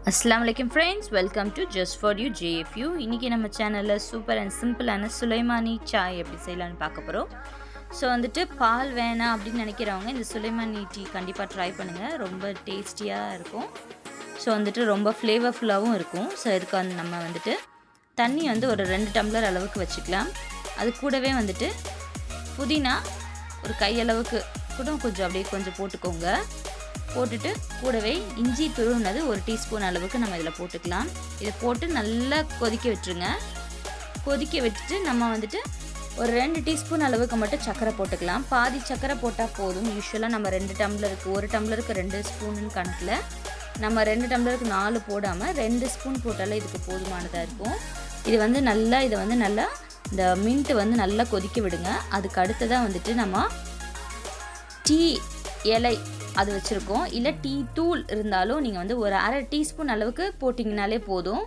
அஸ்ஸலாமு அலைக்கும் friends, welcome to just for you JFU. இன்றைக்கி நம்ம சேனலில் சூப்பர் அண்ட் சிம்பிளான சுலைமானி சாய் எப்படி செய்யலான்னு பார்க்க போகிறோம். ஸோ வந்துட்டு பால் வேணாம் அப்படின்னு நினைக்கிறவங்க இந்த சுலைமானி டீ கண்டிப்பாக ட்ரை பண்ணுங்கள். ரொம்ப டேஸ்டியாக இருக்கும். ஸோ வந்துட்டு ரொம்ப ஃப்ளேவர்ஃபுல்லாகவும் இருக்கும். ஸோ இதுக்கு நம்ம வந்துட்டு தண்ணி ஒரு 2 டம்ளர் அளவுக்கு வச்சுக்கலாம். அது கூடவே வந்துட்டு புதினா ஒரு கையளவுக்கு கூட கொஞ்சம் போட்டுக்கோங்க. போட்டுட்டு கூடவே இஞ்சி துருவினது 1 டீஸ்பூன் அளவுக்கு நம்ம இதில் போட்டுக்கலாம். இதை போட்டு நல்லா கொதிக்க விட்டுருங்க. கொதிக்க விட்டுட்டு நம்ம வந்துட்டு ஒரு 2 டீஸ்பூன் அளவுக்கு மட்டும் சர்க்கரை போட்டுக்கலாம். பாதி சர்க்கரை போட்டால் போதும். யூஸ்வலாக நம்ம 2 டம்ளருக்கு 1 டம்ளருக்கு 2 ஸ்பூனுன்னு கணக்கில் நம்ம 2 டம்ளருக்கு 4 போடாமல் 2 ஸ்பூன் போட்டாலே இதுக்கு போதுமானதாக இருக்கும். இது நல்லா இந்த மின்ட்டு நல்லா கொதிக்க விடுங்க. அதுக்கு அடுத்ததாக வந்துட்டு நம்ம டீ இலை அது வச்சுருக்கோம். இல்லை டீ தூள் இருந்தாலும் நீங்கள் ஒரு அரை டீஸ்பூன் அளவுக்கு போட்டிங்கனாலே போதும்.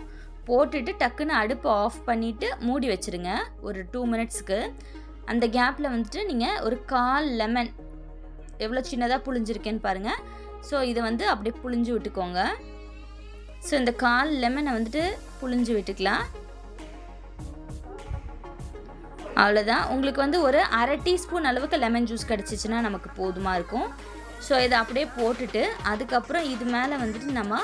போட்டுட்டு டக்குன்னு அடுப்பை ஆஃப் பண்ணிவிட்டு மூடி வச்சுருங்க ஒரு 2 மினிட்ஸுக்கு. அந்த கேப்பில் வந்துட்டு நீங்கள் ஒரு 1/4 லெமன் எவ்வளோ சின்னதாக புழிஞ்சிருக்கேன்னு பாருங்கள். ஸோ இதை அப்படியே புழிஞ்சு விட்டுக்கோங்க. ஸோ இந்த 1/4 லெமனை புழிஞ்சு விட்டுக்கலாம். அவ்வளோதான். உங்களுக்கு ஒரு அரை டீஸ்பூன் அளவுக்கு லெமன் ஜூஸ் கிடச்சிச்சின்னா நமக்கு போதுமாக இருக்கும். ஸோ இதை அப்படியே போட்டுட்டு அதுக்கப்புறம் இது மேலே நம்ம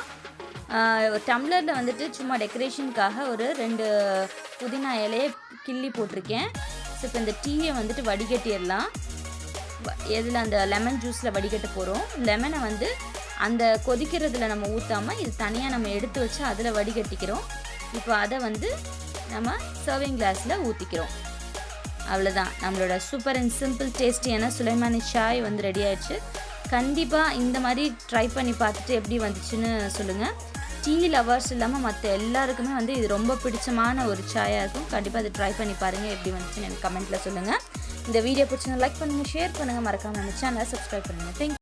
டம்ளரில் சும்மா டெக்கரேஷனுக்காக ஒரு 2 புதினா இலையை கிள்ளி போட்டிருக்கேன். ஸோ இப்போ இந்த டீயை வடிகட்டிடலாம். எதில் அந்த லெமன் ஜூஸில் வடிகட்ட போகிறோம். லெமனை அந்த கொதிக்கிறதுல நம்ம ஊற்றாமல் இது தனியாக நம்ம எடுத்து வச்சு அதில் வடிகட்டிக்கிறோம். இப்போ அதை நம்ம சர்விங் கிளாஸில் ஊற்றிக்கிறோம். அவ்வளோதான், நம்மளோட சூப்பர் அண்ட் சிம்பிள் டேஸ்டியான சுலைமானி சாய் ரெடி ஆயிடுச்சு. கண்டிப்பாக இந்த மாதிரி ட்ரை பண்ணி பார்த்துட்டு எப்படி வந்துச்சுன்னு சொல்லுங்கள். டீ லவர்ஸ் இல்லாமல் மற்ற எல்லாருக்குமே இது ரொம்ப பிடிச்சமான ஒரு சாயாக இருக்கும். கண்டிப்பாக அதை ட்ரை பண்ணி பாருங்கள். எப்படி வந்துச்சுன்னு எனக்கு கமெண்ட்டில் சொல்லுங்கள். இந்த வீடியோ பிடிச்சிருந்தா லைக் பண்ணுங்கள், ஷேர் பண்ணுங்கள், மறக்காமல் நம்ம சேனலை சப்ஸ்கிரைப் பண்ணுங்கள். தேங்க்யூ.